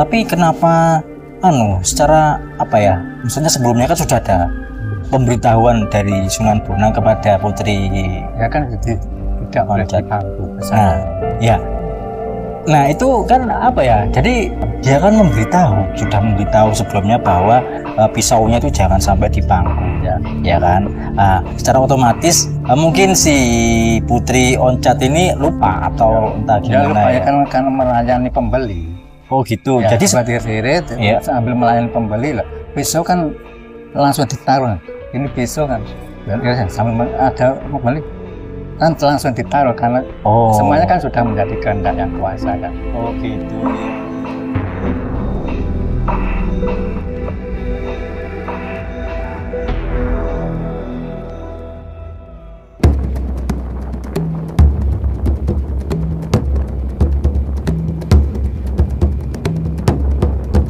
Tapi kenapa secara apa ya? Maksudnya sebelumnya kan sudah ada pemberitahuan dari Sunan Bonang kepada Putri Ya kan jadi tidak boleh diganggu. Nah, ya. Nah, itu kan apa ya? Jadi dia kan sudah memberitahu sebelumnya bahwa pisaunya itu jangan sampai di bangku, ya kan? Nah, secara otomatis mungkin si Putri Oncat ini lupa atau entah Ya gimana lupa ya. ya kan karena melayani pembeli. Oh gitu. Ya, Jadi seperti sirit ya. sambil melayani pembeli lah. Pisau kan langsung ditaruh. Ini pisau kan. Ya, sambil ada pembeli kan langsung ditaruh karena semuanya kan sudah menjadi kehendak yang kuasa kan. Oh gitu.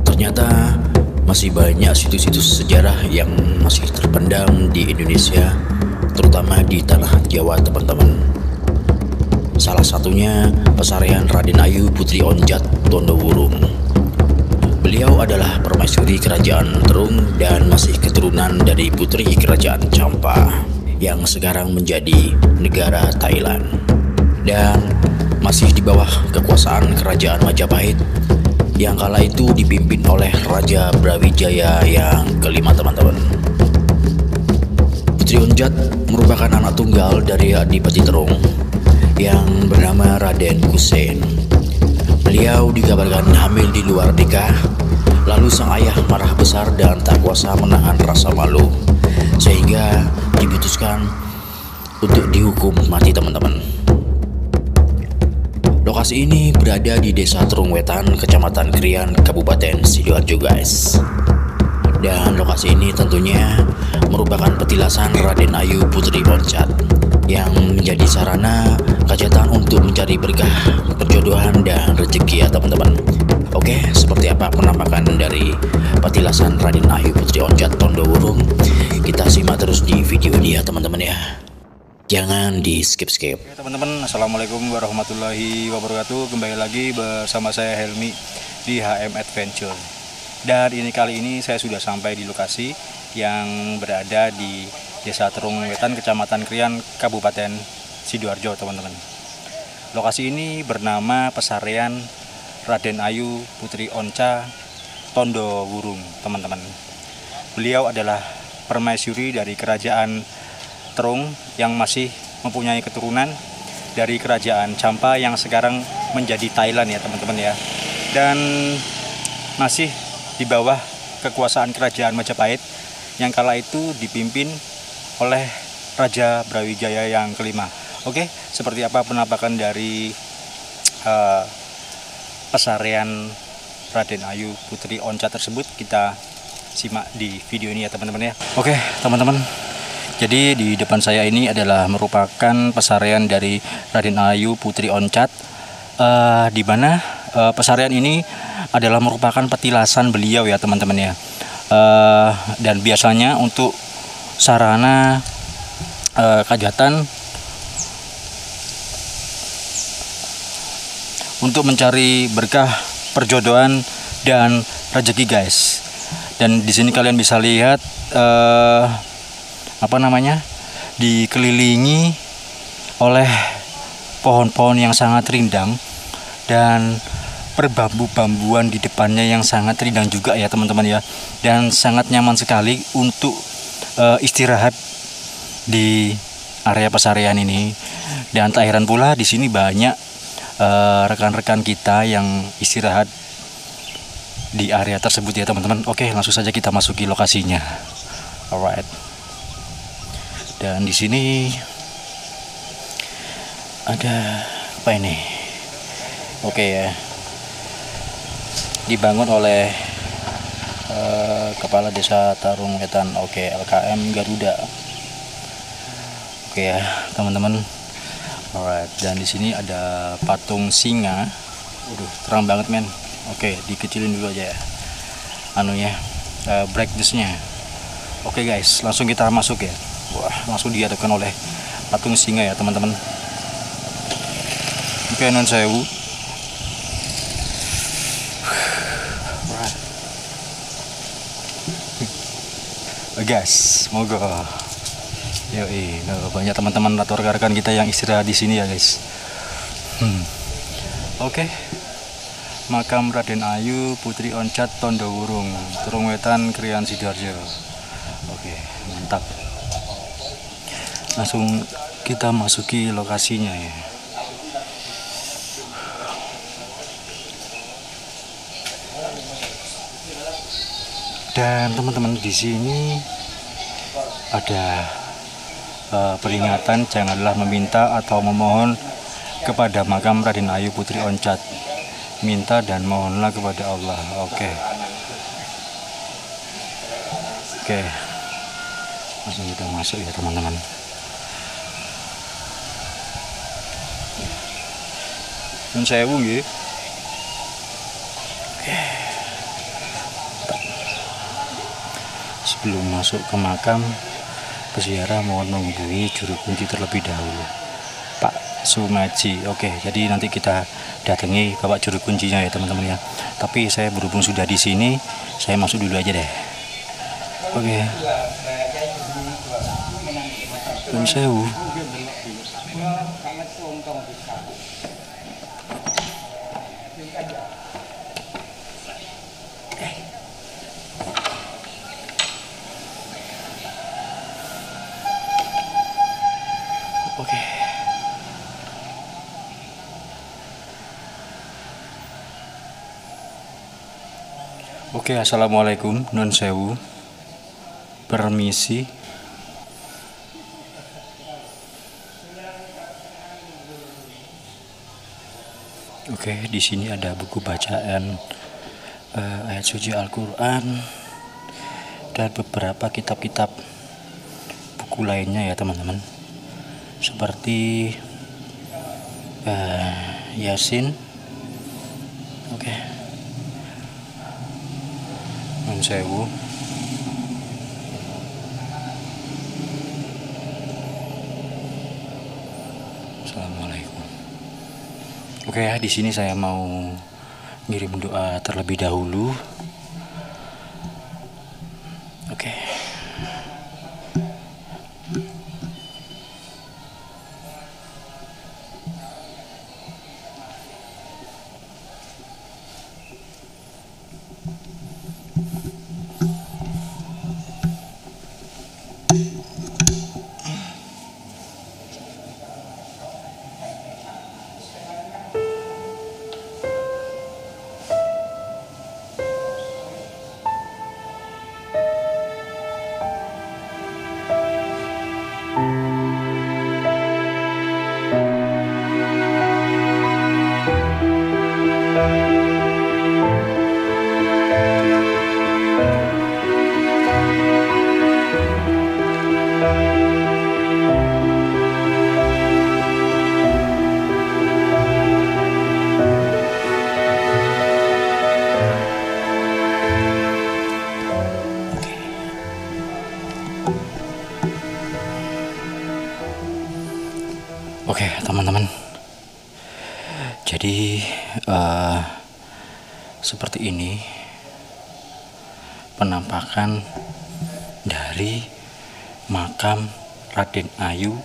Ternyata masih banyak situs-situs sejarah yang masih terpendam di Indonesia, terutama di tanah Jawa teman-teman. Salah satunya Pesarian Raden Ayu Putri Oncat Tondowurung. Beliau adalah permaisuri kerajaan Terung dan masih keturunan dari putri kerajaan Champa yang sekarang menjadi negara Thailand, dan masih di bawah kekuasaan kerajaan Majapahit yang kala itu dipimpin oleh Raja Brawijaya yang kelima teman-teman. Putri Oncat merupakan anak tunggal dari Adipati Terung yang bernama Raden Kusen. Beliau dikabarkan hamil di luar nikah, lalu sang ayah marah besar dan tak kuasa menahan rasa malu, sehingga diputuskan untuk dihukum mati teman-teman. Lokasi ini berada di Desa Terung Wetan, Kecamatan Krian, Kabupaten Sidoarjo guys. Dan lokasi ini tentunya merupakan petilasan Raden Ayu Putri Oncat yang menjadi sarana Kajatan untuk mencari berkah, perjodohan, dan rezeki ya teman-teman. Oke, seperti apa penampakan dari petilasan Raden Ayu Putri Oncat Tondowurung? Kita simak terus di video ini ya teman-teman ya. Jangan di skip-skip. Oke teman-teman, assalamualaikum warahmatullahi wabarakatuh. Kembali lagi bersama saya Helmi di HM Adventure. Dan kali ini saya sudah sampai di lokasi yang berada di Desa Terung Wetan, Kecamatan Krian, Kabupaten Sidoarjo teman-teman. Lokasi ini bernama Pesarian Raden Ayu Putri Oncat Tondowurung teman-teman. Beliau adalah permaisuri dari kerajaan Terung yang masih mempunyai keturunan dari kerajaan Champa yang sekarang menjadi Thailand ya teman-teman ya, dan masih di bawah kekuasaan kerajaan Majapahit yang kala itu dipimpin oleh Raja Brawijaya yang kelima. Oke, seperti apa penampakan dari Pesarian Raden Ayu Putri Oncat tersebut, kita simak di video ini ya teman-teman ya. Oke teman-teman, jadi di depan saya ini adalah merupakan pesarian dari Raden Ayu Putri Oncat, di mana pesarian ini adalah merupakan petilasan beliau ya teman-teman ya. Dan biasanya untuk sarana Kajatan untuk mencari berkah, perjodohan, dan rezeki guys. Dan di sini kalian bisa lihat dikelilingi oleh pohon-pohon yang sangat rindang dan perbambu-bambuan di depannya yang sangat rindang juga ya teman-teman ya, dan sangat nyaman sekali untuk istirahat di area pesarian ini. Dan tak heran pula di sini banyak rekan-rekan kita yang istirahat di area tersebut ya teman-teman. Oke, langsung saja kita masuki lokasinya. Alright. Dan di sini ada apa ini? Oke ya, dibangun oleh Kepala Desa Terung Wetan, oke, LKM Garuda. Oke ya teman-teman. Alright, dan di sini ada patung singa. Waduh, terang banget men. Oke, dikecilin dulu aja ya anunya, brightness-nya. Oke guys, langsung kita masuk ya. Wah, langsung dihadapkan oleh patung singa ya teman-teman. Oke, non sewu. gas, moga. Yoi, banyak teman-teman atau rekan-rekan kita yang istirahat di sini ya guys. Oke. Makam Raden Ayu Putri Oncat Tondowurung, Turung Wetan, Krian Sidoarjo. Oke, mantap. Langsung kita masuki lokasinya ya. Dan teman-teman di sini ada peringatan janganlah meminta atau memohon kepada makam Raden Ayu Putri Oncat. Minta dan mohonlah kepada Allah. Oke. Langsung kita masuk ya teman-teman. Nun sewu nggih. Oke. Sebelum masuk ke makam peziarah mohon menghubungi juru kunci terlebih dahulu. Pak Sumaji. Oke, jadi nanti kita datangi Bapak juru kuncinya ya teman-teman ya. Tapi saya berhubung sudah di sini, saya masuk dulu aja deh. Oke. Nun sewu. Oke. Oke, assalamualaikum, nun sewu, permisi. Oke, di sini ada buku bacaan ayat suci Al-Quran dan beberapa kitab-kitab buku lainnya ya teman-teman, seperti Yasin. Oke. Nun sewu. Assalamualaikum. Oke ya, di sini saya mau ngirim doa terlebih dahulu. Oke. Oke teman-teman, jadi seperti ini penampakan dari makam Raden Ayu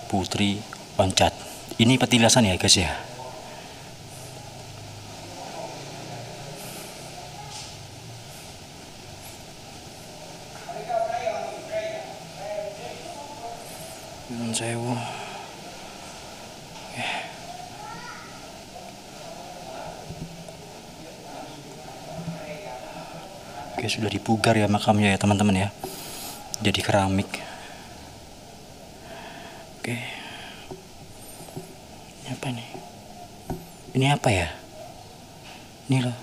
Putri Oncat. Ini petilasan ya guys ya. Nun sewu. Oke, sudah dipugar ya makamnya ya teman-teman ya. Jadi keramik. Oke. Ini apa nih? Ini apa ya? Ini loh.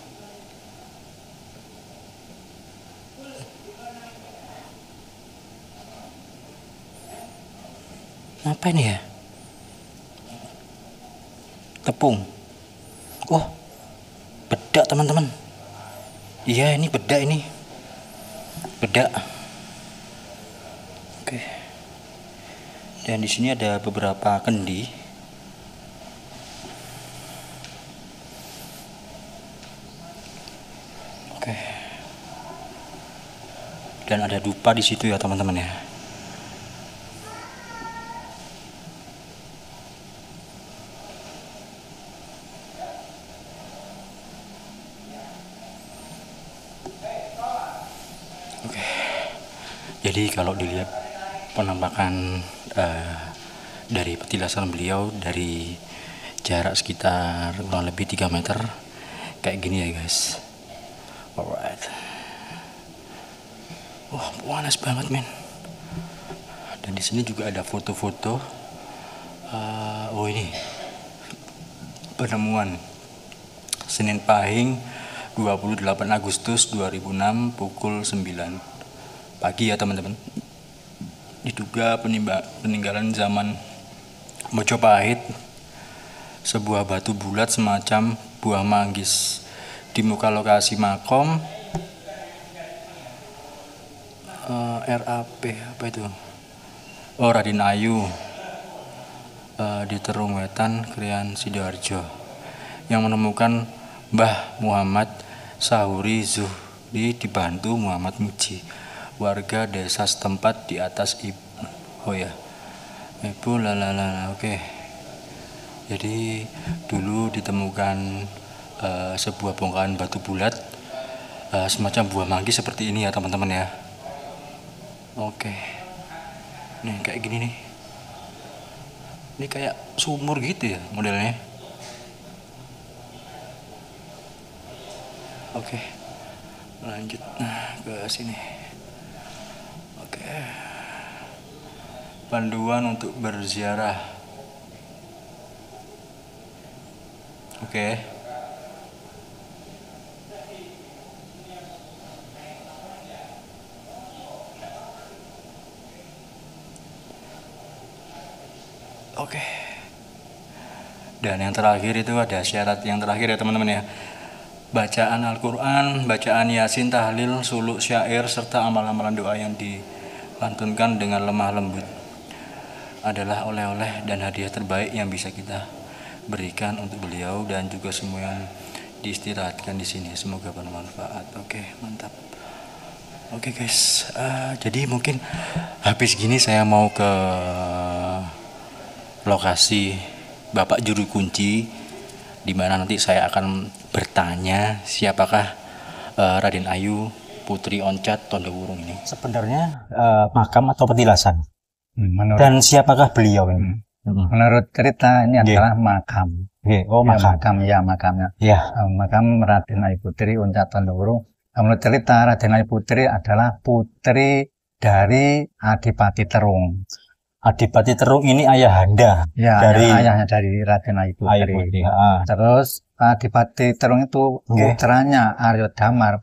Apa ini ya? Tepung. Oh, bedak teman-teman. Iya, ini bedak ini. Bedak. Oke. Dan di sini ada beberapa kendi. Oke. dan ada dupa di situ ya teman-teman ya. Oke, jadi kalau dilihat penampakan dari petilasan beliau dari jarak sekitar kurang lebih 3 meter kayak gini ya guys. Alright. Wah, panas banget men. Dan di sini juga ada foto-foto. Oh ini penemuan Senin Pahing 28 Agustus 2006 pukul 9 pagi ya teman-teman. Diduga peninggalan zaman Mojopahit, sebuah batu bulat semacam buah manggis di muka lokasi makom RAP apa itu? Oh, Raden Ayu di Terung Wetan, Krian Sidoarjo, yang menemukan Mbah Muhammad Sahuri Zuhri dibantu Muhammad Muji, warga desa setempat di atas ibu. Oh ya, ibu lalala. Oke. Jadi dulu ditemukan sebuah bongkahan batu bulat semacam buah manggis seperti ini ya teman-teman ya. Oke, nih kayak gini nih. Ini kayak sumur gitu ya modelnya. Oke, lanjut ke sini. Oke, panduan untuk berziarah. Oke. Oke. Dan yang terakhir itu ada syarat yang terakhir ya teman-teman ya. Bacaan Al-Quran, bacaan Yasin, tahlil, suluk, syair, serta amalan-amalan doa yang dilantunkan dengan lemah lembut adalah oleh-oleh dan hadiah terbaik yang bisa kita berikan untuk beliau dan juga semua yang diistirahatkan di sini. Semoga bermanfaat. Oke, mantap. Oke guys, jadi mungkin habis gini saya mau ke lokasi Bapak Juru Kunci, di mana nanti saya akan bertanya siapakah Raden Ayu Putri Oncat Tondowurung ini. Sebenarnya makam atau petilasan. Dan siapakah beliau ini? menurut cerita ini adalah makam. Oh, makam. Makamnya. Ya. Makam Raden Ayu Putri Oncat Tondowurung. Menurut cerita Raden Ayu Putri adalah putri dari Adipati Terung. Adipati Terung ini ayahanda dari ayahnya dari Raden Ayu Putri. Terus Adipati Terung itu putranya Aryo Damar,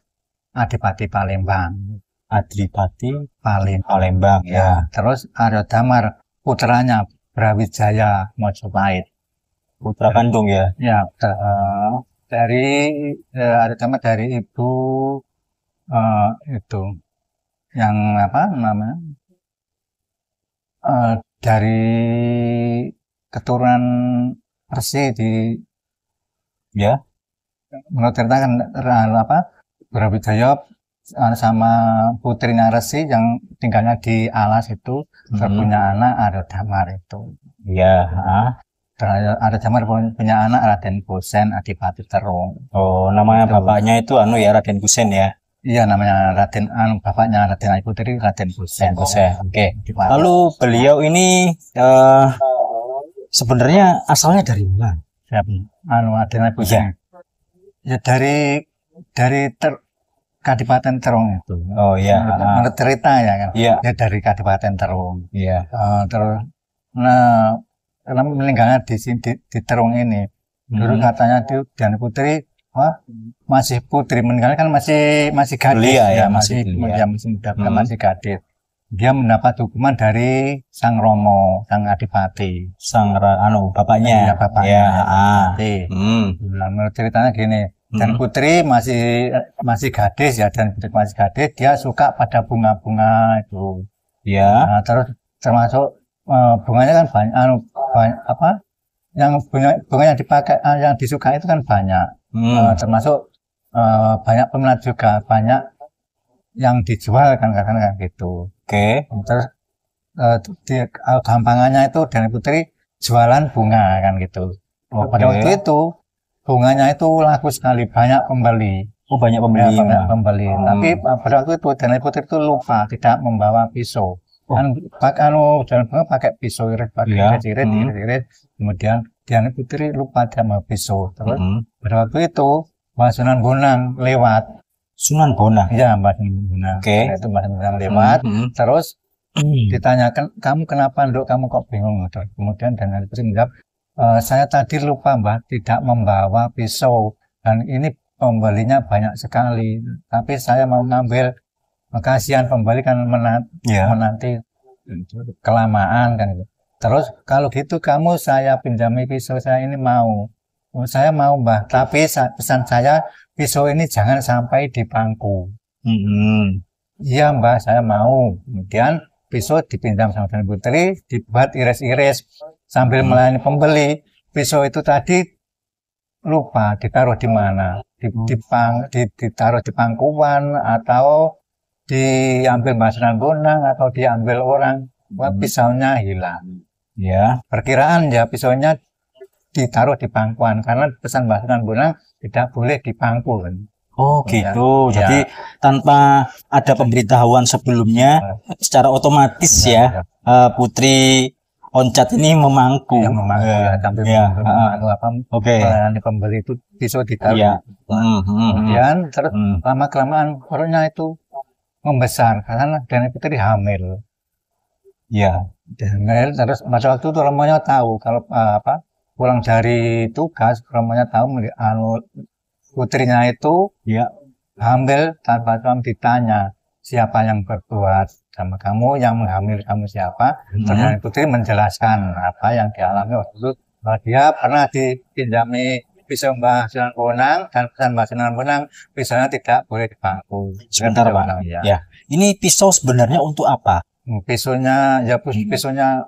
Adipati Palembang. Adipati Palembang. Ya. Terus Aryo Damar putranya Brawijaya Mojopahit. Putra kandung ya. Ya. Dari Aryo Damar dari ibu itu yang apa namanya? Dari keturunan Resi di ya. Menurut cerita kan apa Brawijaya sama putrinya Resi yang tinggalnya di alas itu punya anak Aryo Damar itu. Ya. Aryo Damar punya anak Raden Kusen Adipati Terung. Oh, namanya bapaknya itu ya Raden Kusen ya. Iya, namanya bapaknya Raden Ayu Putri Raden Kusen. Oke. Lalu beliau ini sebenarnya asalnya dari mana? Raden Ayu Kusen. Ya dari Kadipaten Terung itu. Oh iya. Menurut cerita ya kan. Iya. Ya dari Kadipaten Terung. Iya. Terus karena meninggalnya di Terung ini. Dulu katanya Raden Putri masih putri, meninggal kan masih gadis masih muda, masih gadis. Dia mendapat hukuman dari Sang Romo, Sang Adipati, bapaknya. Menurut ceritanya gini, dan putri masih gadis ya, dia suka pada bunga-bunga itu. Ya. Terus termasuk bunganya kan banyak, yang bunga yang dipakai, yang disuka itu kan banyak. Termasuk banyak peminat juga, banyak yang dijual kan kadang-kadang gitu. Oke. Terus gampangannya itu Dana Putri jualan bunga kan gitu. Pada waktu itu bunganya itu laku sekali, banyak pembeli. Oh, banyak pembeli. Banyak pembeli. Tapi pada waktu itu Dana Putri itu lupa tidak membawa pisau. Kan jualan bunga pakai pisau irit, irit. Kemudian Dana Putri lupa tidak membawa pisau. Terus pada waktu itu Mbak Sunan Bonang lewat. Sunan Bonang? Iya, Mbak Sunan Bonang. Itu Mbak Sunan Bonang lewat. Terus ditanyakan, kamu kenapa Nduk, kamu kok bingung? Kemudian Dana Putri menjawab, saya tadi lupa Mbak tidak membawa pisau dan ini pembelinya banyak sekali, tapi saya mau ngambil, kasihan pembeli kan menanti kelamaan kan. Terus kalau gitu kamu saya pinjami pisau saya ini mau. Saya mau Mbak, tapi pesan saya pisau ini jangan sampai di pangku. Iya Mbak, saya mau. Kemudian pisau dipinjam sama Dana Putri, dibuat iris-iris sambil melayani pembeli. Pisau itu tadi lupa ditaruh di mana, ditaruh di pangkuan atau diambil Mbak Sunan Bonang atau diambil orang. Pisaunya hilang. Ya, perkiraan ya pisaunya ditaruh di pangkuan karena pesan Mbak Sunan Bonang tidak boleh di pangku kan. Oh gitu. Jadi tanpa ada pemberitahuan sebelumnya, secara otomatis Putri Oncat ini memangku. Sampai melayani pembeli itu pisau ditaruh. Kemudian terus lama kelamaan perutnya itu membesar karena Dana Putri hamil. Hamil terus pada waktu itu Romonya tahu kalau pulang dari tugas, Romonya tahu putrinya itu hamil tanpa ditanya siapa yang berbuat sama kamu, yang menghamil kamu siapa. Dana Putri menjelaskan apa yang dialami waktu itu. Dia pernah dipinjami pisau Mbak Sunan Bonang dan pesan Mbak Sunan Bonang pisaunya tidak boleh dipangku. Sebentar Pak. Ini pisau sebenarnya untuk apa? Pisaunya pisaunya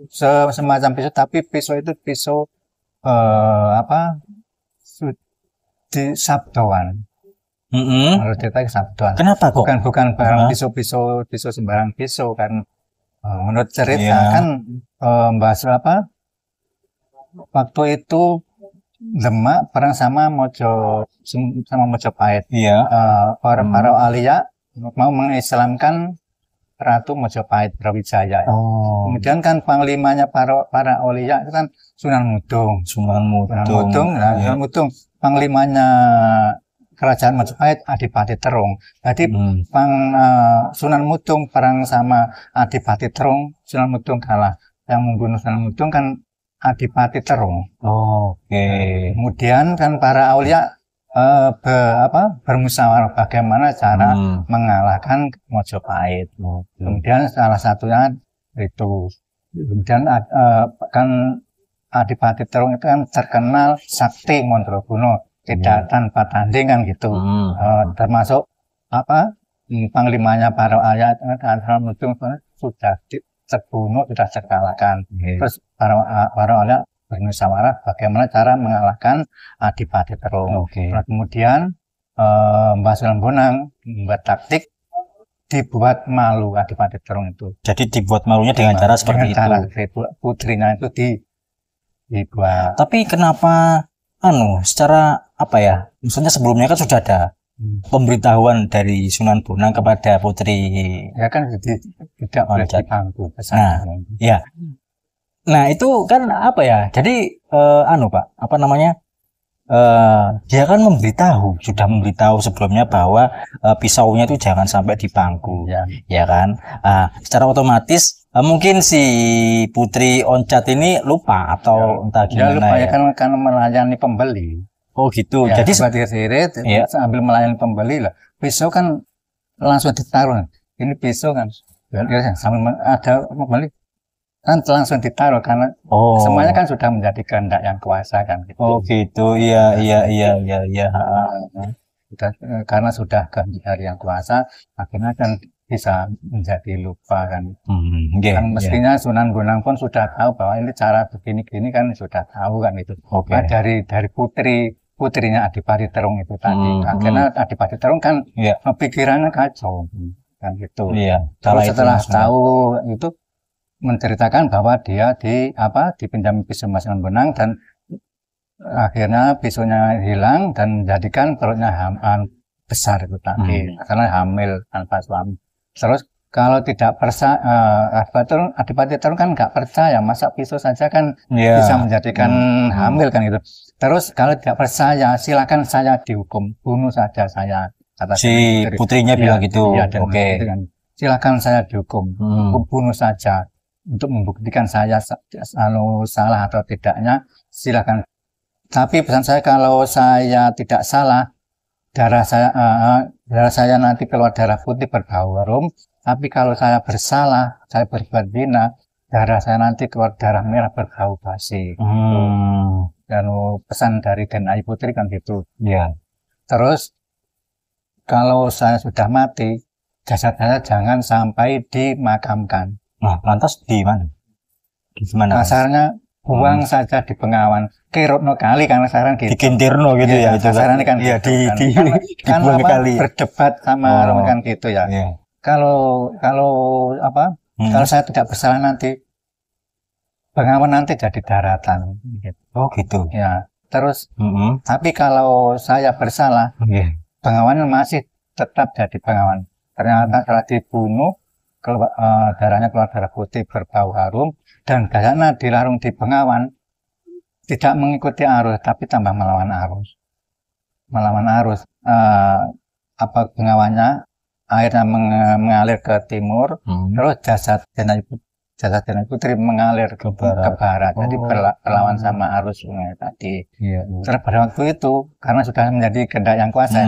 semacam pisau, tapi pisau itu pisau di sabdoan. Harus kita sabdoan. Kenapa kok? Bukan barang pisau sembarang pisau kan. Menurut cerita kan Mbak waktu itu Demak perang sama Mojopahit. Para Aulia mau mengislamkan Ratu Mojopahit Brawijaya. Kemudian kan panglimanya para Aulia itu kan Sunan Mudung. Sunan Mudung panglimanya Kerajaan Majapahit Adipati Terung. Jadi Sunan Mudung perang sama Adipati Terung, Sunan Mudung kalah. Yang membunuh Sunan Mudung kan Adipati Terung. Kemudian kan para aulia bermusyawarah bagaimana cara mengalahkan Majapahit. Kemudian salah satunya itu. Kemudian kan Adipati Terung itu kan terkenal sakti Mandraguna, tidak tanpa tanding kan gitu. Termasuk panglimanya para ayat sudah terbunuh, sudah terkalahkan. Terus para ayat bermusyawarah bagaimana cara mengalahkan Adipati Terung. Kemudian Mbak Sunan Bonang membuat taktik dibuat malu Adipati Terung itu. Jadi dibuat malunya dengan cara seperti itu. Putrinya itu dibuat. Tapi kenapa secara maksudnya sebelumnya kan sudah ada pemberitahuan dari Sunan Bonang kepada Putri. Ya kan tidak boleh dipangku. Nah itu kan jadi Pak, dia kan sudah memberitahu sebelumnya bahwa pisaunya itu jangan sampai dipangku, ya kan? Secara otomatis mungkin si Putri Oncat ini lupa atau entah gimana. Lupa karena melayani pembeli. Oh gitu. Jadi sambil melayani pembeli lah. Pisau kan langsung ditaruh. Ini pisau kan, sambil ada pembeli kan langsung ditaruh karena semuanya kan sudah menjadi kehendak yang kuasa kan gitu. Oh gitu. Iya. Karena sudah kehendak yang kuasa, akhirnya kan bisa menjadi lupa kan. Kan mestinya Sunan Bonang pun sudah tahu bahwa ini cara begini-gini kan sudah tahu kan itu. Dari putrinya Adipati Terung itu tadi. Akhirnya Adipati Terung kan pikirannya kacau kan gitu. Terus setelah tahu itu menceritakan bahwa dia dipinjam pisau Mas Benang dan akhirnya pisaunya hilang dan menjadikan perutnya besar itu tadi karena hamil tanpa suami. Terus kalau tidak percaya, Adipati Terung kan nggak percaya, masa pisau saja kan bisa menjadikan hamil kan gitu. Terus kalau tidak percaya, silakan saya dihukum, bunuh saja saya. Kata si putrinya bilang gitu. Oke. Silakan saya dihukum, bunuh saja untuk membuktikan saya salah atau tidaknya. Silakan. Tapi pesan saya kalau saya tidak salah, darah saya nanti keluar darah putih berbau harum. Tapi kalau saya bersalah, saya berbuat zina, darah saya nanti keluar darah merah berbau basi. Dan pesan dari Den Ayu Putri kan gitu. Terus kalau saya sudah mati, jasad saya jangan sampai dimakamkan. Nah, lantas di mana? Gimana? Kasarnya buang saja di Bengawan. Kirotno kali karena sekarang gitu. Dikintirno gitu ya. Kasarannya kan gitu. Kan kali. Berdebat sama orang kan gitu ya. Kalau saya tidak bersalah nanti Bengawan nanti jadi daratan gitu. Oh gitu. Ya. Terus tapi kalau saya bersalah Bengawan masih tetap jadi Bengawan. Ternyata setelah dibunuh darahnya keluar darah putih berbau harum dan karena dilarung di Bengawan tidak mengikuti arus tapi tambah melawan arus. Bengawannya airnya mengalir ke timur, terus jasad Den Ayu Putri mengalir ke barat. Jadi berlawan sama arus sungai tadi. Terus pada waktu itu karena sudah menjadi kehendak yang kuasa,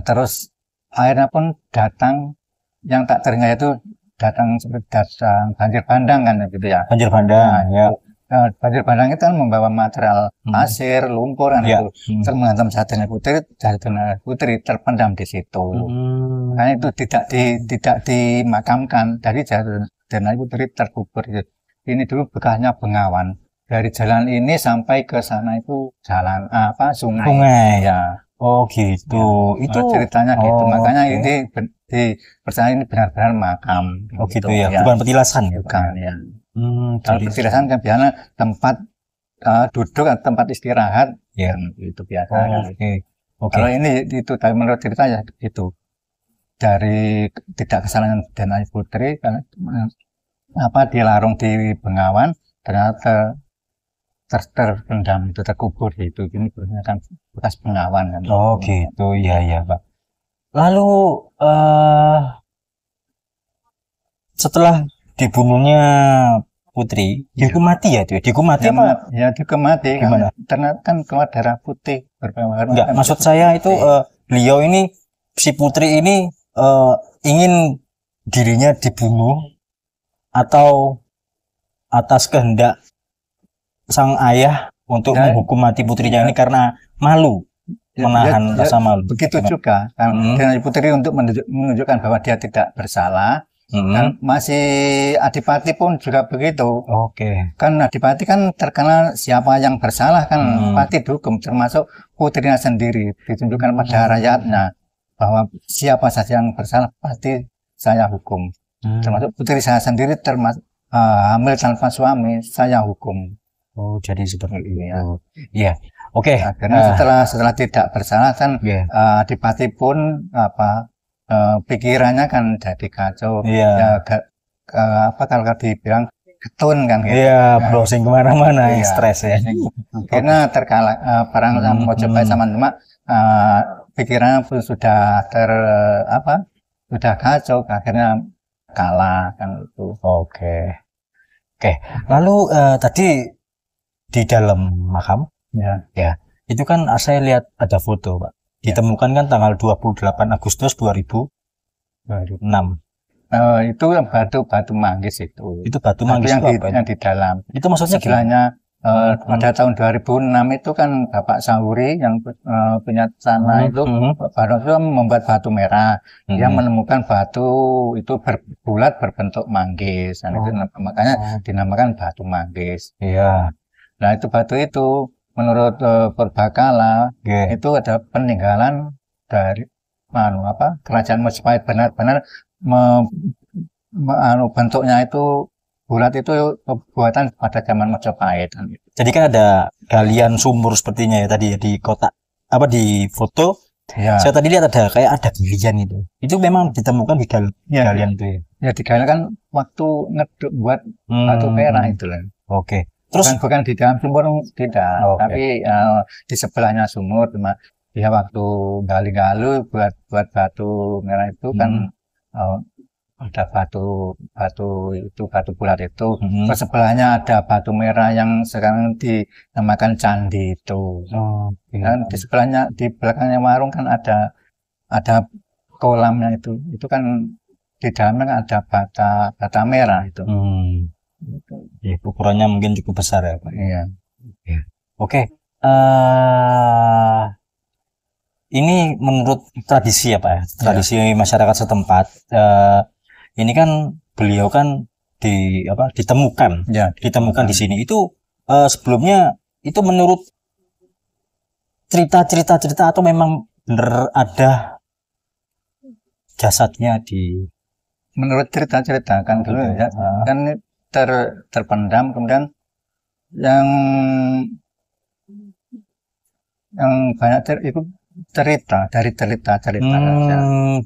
terus airnya pun datang yang tak teringat itu datang seperti banjir bandang kan gitu ya. Banjir bandang, banjir bandang itu kan membawa material pasir, lumpur kan itu. Terus menghantam jasad Den Ayu Putri terpendam di situ. Karena itu tidak dimakamkan. Jadi jasad Den Ayu Putri terkubur. Ini dulu bekasnya Bengawan. Dari jalan ini sampai ke sana itu jalan sungai. Ya. Oh gitu. Itu ceritanya gitu. Makanya ini dipercaya ini benar-benar makam. Oh gitu ya. Bukan petilasan ya. Bukan ya. Kalau petilasan kan biasanya tempat duduk atau tempat istirahat. Ya. Itu biasa. Kalau ini itu menurut cerita ya itu dari tidak kesalahan Den Ayu Putri karena dilarung di Bengawan ternyata terpendam itu terkubur itu ini kan bekas Bengawan kan. Oh gitu ya Pak. Lalu setelah dibunuhnya Putri dihukum mati ya dia dihukum mati apa? Ya dihukum mati. Gimana? Ternyata kan keluar darah putih berbau. Enggak, maksud saya itu beliau ini si Putri ini ingin dirinya dibunuh atau atas kehendak sang ayah untuk menghukum mati putrinya ini karena malu menahan rasa malu. Begitu juga kan Den Ayu Putri untuk menunjukkan bahwa dia tidak bersalah. Dan masih Adipati pun juga begitu. Kan Adipati kan terkenal siapa yang bersalah kan pasti dihukum, termasuk putrinya sendiri ditunjukkan pada rakyatnya bahwa siapa saja yang bersalah pasti saya hukum. Termasuk putri saya sendiri termasuk hamil tanpa suami saya hukum. Oh jadi seperti ini ya. Iya. Oke. Karena setelah tidak bersalah kan Adipati pun pikirannya kan jadi kacau. Ya, kalau dibilang ketun kan gitu. Iya, browsing kemana-mana, stres ya. Karena terkalah perang sama Mojopahit sama Demak, pikirannya pun sudah sudah kacau, akhirnya kalah kan itu. Oke. Lalu tadi di dalam makam, ya, itu kan saya lihat ada foto, Pak. Ditemukan kan tanggal 28 Agustus 2006. Itu batu manggis itu. Itu batu manggis yang di dalam. Itu maksudnya gimana? Pada tahun 2006 itu kan Bapak Sahuri yang punya tanah itu baru membuat batu merah yang menemukan batu itu berbulat berbentuk manggis. Itu makanya dinamakan batu manggis. Iya. Nah itu batu itu menurut Purbakala Oke. itu ada peninggalan dari kerajaan Majapahit, benar-benar bentuknya itu bulat, itu buatan pada zaman Majapahit. Jadi kan ada galian sumur sepertinya ya tadi ya, di kotak di foto. Ya, Saya tadi lihat kayak ada galian itu. Itu memang ditemukan di ya, galian itu ya. ya digalian kan waktu ngeduk buat batu perak itu lah. Oke. Terus Bukan di dalam sumur, tidak, Oke. tapi di sebelahnya sumur. Cuma dia waktu gali-gali buat batu merah itu kan ada batu itu, batu bulat itu. Terus sebelahnya ada batu merah yang sekarang dinamakan candi itu. Dan di sebelahnya, di belakangnya warung kan ada kolamnya itu kan di dalamnya kan ada bata merah itu. Ya, ukurannya mungkin cukup besar ya Pak. Iya. Oke. Ini menurut tradisi ya Pak ya, tradisi masyarakat setempat. Ini kan beliau kan ditemukan di sini. Itu sebelumnya itu menurut cerita atau memang benar ada jasadnya di menurut cerita kan dulu ya, kan terpendam, kemudian yang banyak itu cerita saja.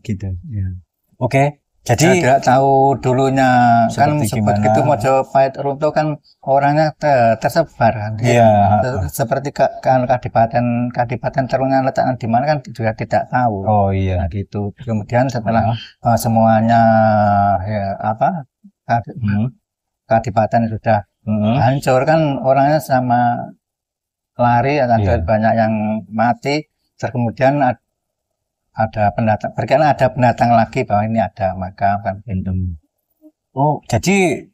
Gitu. Ya. Oke. Saya Jadi tidak tahu dulunya kan seperti seperti gimana? itu Majapahit runtuh kan orangnya tersebar kan. Iya. Seperti kan kadipaten terungnya letaknya di mana kan juga tidak tahu. Oh iya. Nah, gitu. Kemudian setelah semuanya kadipaten sudah hancur kan, orangnya sama lari, ada banyak yang mati. Terus kemudian ada pendatang lagi bahwa ini ada makam kan gitu. Oh, jadi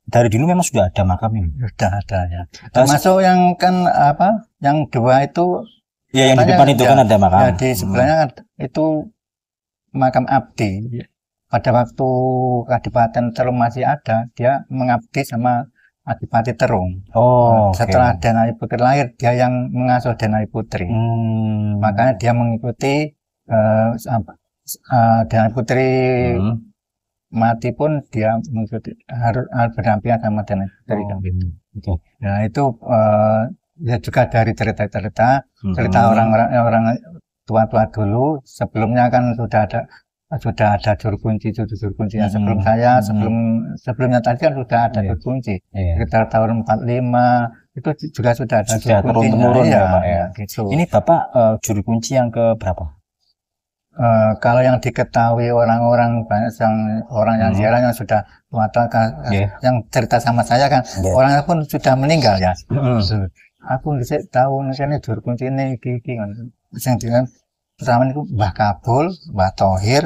dari dulu memang sudah ada makam ini. Sudah ada ya. Termasuk yang kan yang dua itu. Ya, yang di depan itu kan ada makam. Ya, di sebelahnya itu makam abdi. Pada waktu Kadipaten Terung masih ada, dia mengabdi sama Adipati Terung. Setelah Danai Putri lahir, dia yang mengasuh Danai Putri. Makanya dia mengikuti Danai Putri mati pun dia mengikuti, harus berdampingan sama Danai Putri. Nah itu ya juga dari cerita orang tua-tua dulu. Sebelumnya kan sudah ada juru kunci yang sebelum saya, sebelumnya tadi kan sudah ada juru kunci. Sekitar tahun 45 itu juga sudah ada juru kuncinya. Gitu. Ini Bapak juru kunci yang ke berapa? Kalau yang diketahui orang-orang banyak yang ziarah yang sudah tua, yang cerita sama saya kan orangnya pun sudah meninggal ya. Aku bisa tahu misalnya juru kunci ini kan. Yang pertama itu Mbah Kabul, Mbah Thohir,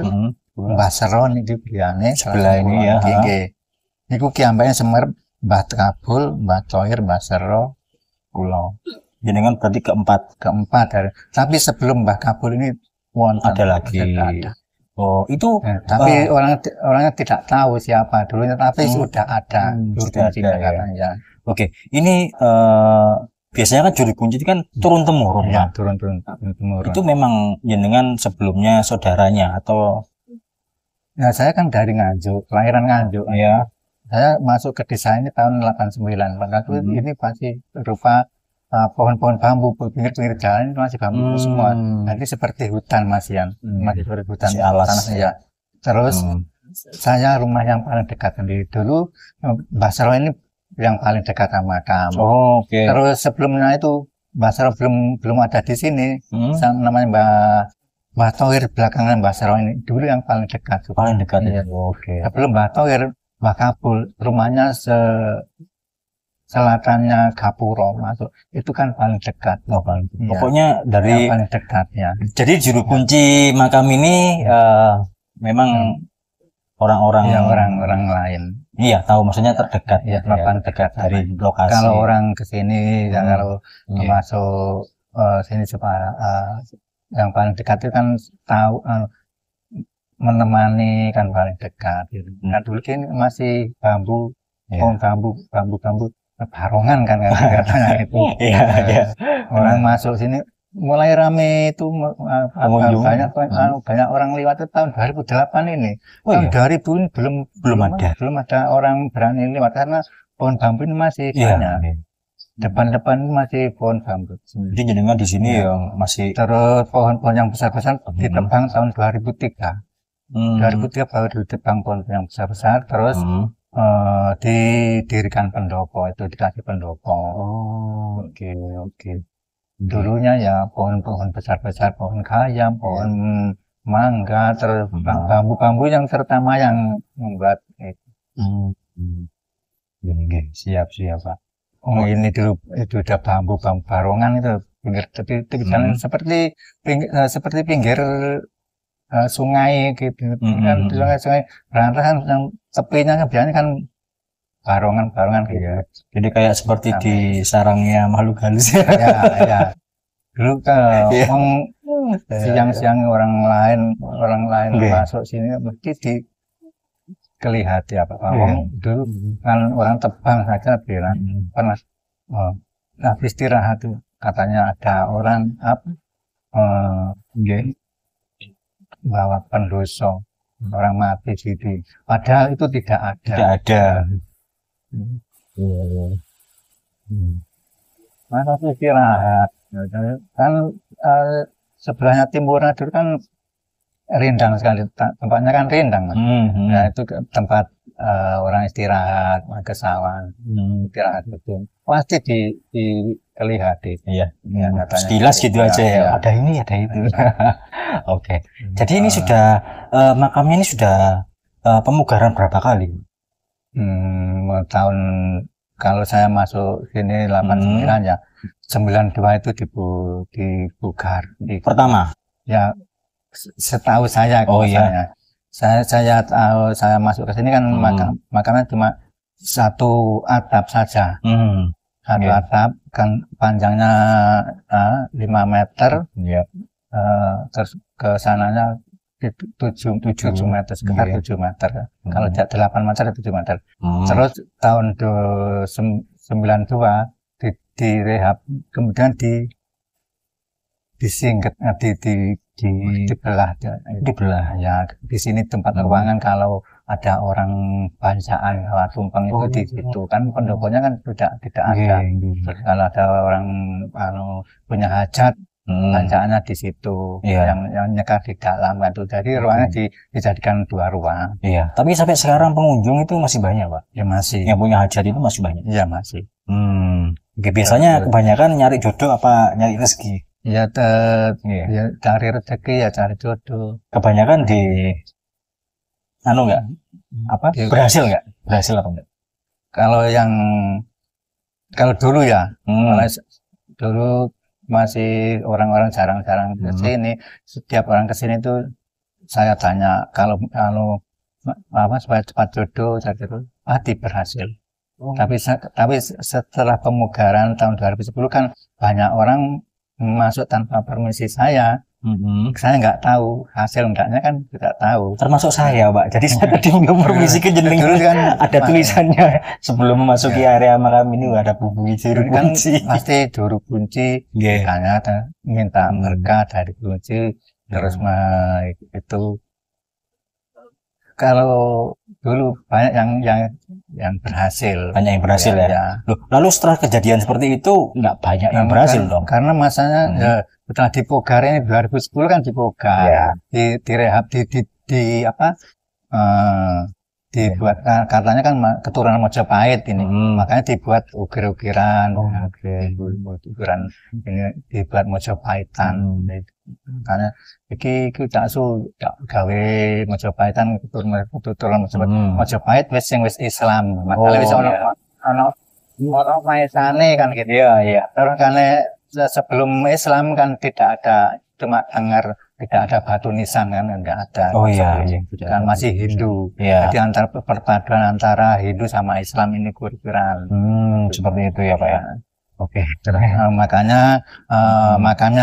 Mbah Seron itu biane sebelah ini ya. Niku kiambaknya Semer, Mbah Kabul, Mbah Thohir, Mbah Sero, kula. Jenengan berarti keempat dari. Tapi sebelum Mbah Kabul ini ada lagi. Oh, itu tapi orangnya tidak tahu siapa dulunya, tapi sudah ada. Sudah ada ya. Oke, ini biasanya kan juru kunci itu kan turun temurun ya. Turun temurun. Itu memang jenengan sebelumnya saudaranya atau? Ya, saya kan dari Nganjuk, kelahiran Nganjuk. Ya. Saya masuk ke desa ini tahun 89. Padahal ini pasti berupa pohon-pohon bambu, pinggir-pinggir jalan ini masih bambu semua. Nanti seperti hutan masih seperti hutan tanah ya. Terus saya rumah yang paling dekat sendiri dulu, Mbah Sero ini yang paling dekat sama kamu. Terus sebelumnya itu Mbah Sero belum ada di sini. Namanya Mbah Thohir, belakangan Mbah Sero ini dulu yang paling dekat. Paling dekat ya. Sebelum Mbah Thohir, Mbah Kabul, rumahnya selatannya Gapuro masuk, itu kan paling dekat. Pokoknya dari yang paling dekat ya. Jadi juru kunci makam ini memang orang-orang lain. Iya, tahu maksudnya terdekat ya, paling dekat dari lokasi. Kalau orang kesini kalau masuk sini yang paling dekat itu kan tahu menemani kan paling dekat gitu. Nah dulu kan masih bambu, pohon bambu barongan kan katanya itu. Iya, iya. Orang masuk sini mulai rame itu Pengunjung. banyak orang lewat itu tahun 2008 ini. Oh, Tahun iya? 2000 ini Belum ada. orang berani lewat karena pohon bambu ini masih Iya. banyak. Depan-depan masih pohon bambu. Jadi jenengan di sini Iya. yang masih Terus pohon-pohon yang besar-besar ditebang tahun 2003. 2003 baru ditebang pohon yang besar-besar, terus didirikan pendopo, itu dikasih pendopo. Oh, oke, oke. Dulunya ya pohon-pohon besar-besar, pohon kayam, pohon mangga, terus bambu-bambu yang terutama yang membuat itu. Gini, siap, Pak. Oh, ini dulu itu udah bambu-bambu barongan itu pinggir tepi jalan seperti pinggir sungai gitu kan, sungai berantakan yang tepinya kan biasanya kan barongan gitu. Jadi kayak seperti di sarangnya makhluk halus ya. Ya. Dulu kan siang-siang orang lain masuk sini mesti kelihatan ya Pak. Dulu kan orang tebang saja bilang pernah habis istirahat tuh katanya ada orang bawa pendoso orang mati gitu. Padahal itu tidak ada. Tidak ada. Masa istirahat kan sebelahnya timurnya dulu kan rindang sekali, tempatnya kan rindang. Nah itu tempat orang istirahat ke sawah, istirahat itu pasti kelihatan. Iya. Katanya Sekilas gitu aja ya. Ada ini, ada itu. Oke. Jadi ini sudah makamnya ini sudah pemugaran berapa kali? Tahun kalau saya masuk sini 89 ya, 92 itu dipugar. Pertama? Ya, setahu saya. Oh iya. Saya tahu saya masuk ke sini kan makamnya cuma satu atap saja. Satu atap kan panjangnya 5 meter. Terus ke sananya 7 meter, sekitar 7 meter. Kalau 8 meter 7 meter. Terus tahun 92 direhab, kemudian disingkat, dibelah ya. Di sini tempat ruangan kalau ada orang bancaan tumpeng itu di situ kan, pendoponya kan sudah tidak ada. Kalau ada orang punya hajat, bancaannya di situ, yang nyekar di dalam itu. Jadi ruangnya dijadikan 2 ruang. Iya. Tapi sampai sekarang pengunjung itu masih banyak, Pak? Ya masih. Yang punya hajat itu masih banyak? Iya masih. Biasanya kebanyakan nyari jodoh apa nyari rezeki? Ya, ya cari rezeki ya cari jodoh. Kebanyakan di enggak? Apa? Berhasil enggak? Berhasil apa enggak? Kalau dulu ya, dulu masih orang-orang jarang-jarang ke sini. Setiap orang ke sini tuh saya tanya kalau supaya cepat jodoh, saya kira pasti berhasil. Tapi setelah pemugaran tahun 2010 kan banyak orang masuk tanpa permisi saya. Saya nggak tahu hasil enggaknya kan tidak tahu. Termasuk saya, Pak. Jadi saya tadi belum permisi ke jenengan kan ada tulisannya sebelum memasuki area makam ini ada bunyi juru kunci. Pasti juru kunci, makanya minta berkah dari kunci, terus itu. Kalau dulu banyak yang berhasil. Banyak yang berhasil ya. Loh, lalu setelah kejadian seperti itu nggak banyak yang berhasil dong? Karena masanya setelah dipugar ini 2010 kan dipugar, direhab, dibuat katanya kan keturunan Mojopahit ini, makanya dibuat ukir-ukiran, ukiran ini dibuat Mojopahitan. Karena iki tak gawe Mojopahitan keturunan Mojopahit wis Islam. Masalah wis ono maesane kan gitu. Iya. Terus karena sebelum Islam kan tidak ada, cuma dengar tidak ada batu nisan kan, enggak ada. Kan masih Hindu. Jadi perpaduan antara Hindu sama Islam ini kurang. Seperti itu ya Pak ya. Oke. Makanya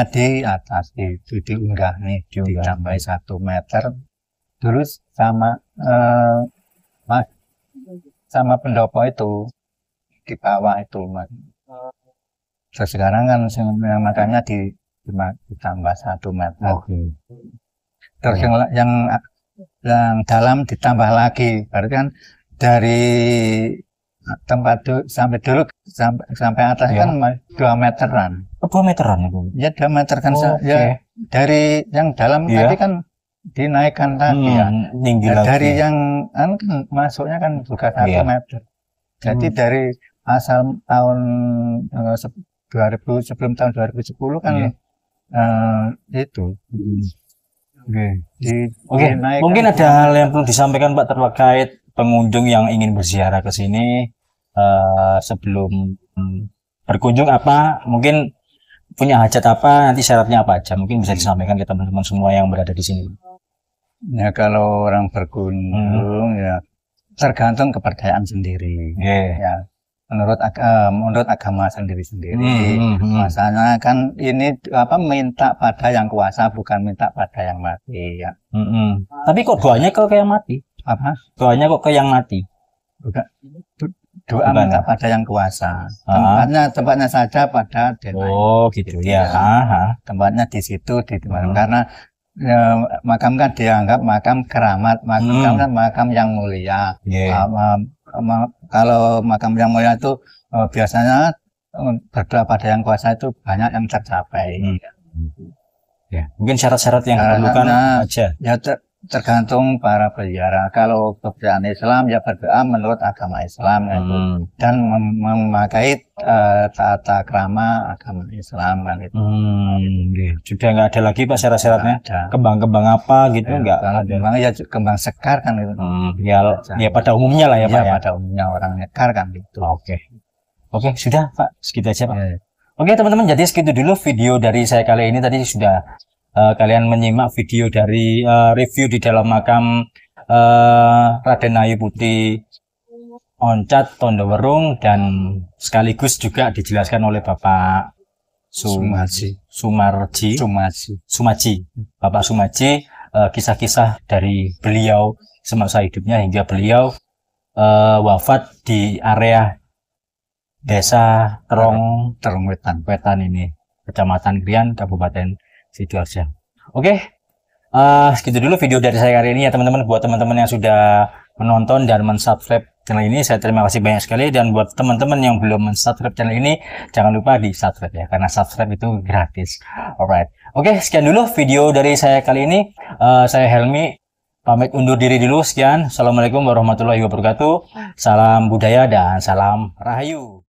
di atas itu diunggah nih, sampai 1 meter. Dulu sama pendopo itu di bawah itu Mas. Terus sekarang kan makanya ditambah 1 meter. Terus yang dalam ditambah lagi, berarti kan dari tempat sampai dulu sampai atas kan 2 meteran. 2 meteran itu. Ya 2 meter kan ya dari yang dalam tadi kan dinaikkan lagi ya. Tinggi lagi. Dari yang kan masuknya kan juga 1 meter. Jadi dari asal tahun 2000 sebelum tahun 2010 kan itu. Oke. Mungkin ada hal yang perlu disampaikan Pak terkait pengunjung yang ingin berziarah ke sini sebelum berkunjung, apa mungkin punya hajat apa, nanti syaratnya apa aja, mungkin bisa disampaikan ke teman-teman semua yang berada di sini. Ya kalau orang berkunjung ya tergantung kepercayaan sendiri. Ya menurut agama sendiri-sendiri. Masalahnya kan ini minta pada yang kuasa, bukan minta pada yang mati ya. Tapi kok doanya ke yang mati? Apa? Doanya kok ke yang mati? Doa minta pada yang kuasa. Tempatnya saja pada Denai. Oh gitu ya. Tempatnya di situ karena makam kan dianggap makam keramat, makam kan makam yang mulia. Kalau makam yang mulia itu biasanya berdoa pada yang kuasa itu banyak yang tercapai. Ya, mungkin syarat-syarat yang diperlukan aja. Ya tergantung para berziarah. Kalau kepercayaan Islam ya berdoa menurut agama Islam dan memakai tata krama agama Islam kan itu. Sudah nggak ada lagi Pak syarat-syaratnya. Kembang-kembang apa gitu nggak ada. Kembang ya kembang sekar kan itu. Ya pada umumnya lah ya Pak ya. Pada umumnya orang sekar kan gitu. Oke, sudah Pak, segitu aja Pak. Oke teman-teman, jadi segitu dulu video dari saya kali ini. Tadi sudah kalian menyimak video dari review di dalam makam Raden Ayu Putri Oncat Tondowerung, dan sekaligus juga dijelaskan oleh Bapak Sumaji, Bapak Sumaji, kisah-kisah dari beliau semasa hidupnya hingga beliau wafat di area Desa Terong Wetan ini, Kecamatan Krian, Kabupaten Sidoarjo. Oke, segitu dulu video dari saya hari ini ya teman-teman. Buat teman-teman yang sudah menonton dan mensubscribe channel ini, saya terima kasih banyak sekali. Dan buat teman-teman yang belum mensubscribe channel ini, jangan lupa di subscribe ya, karena subscribe itu gratis. Alright, oke, sekian dulu video dari saya kali ini. Saya Helmi, pamit undur diri dulu. Sekian, assalamualaikum warahmatullahi wabarakatuh. Salam budaya dan salam rahayu.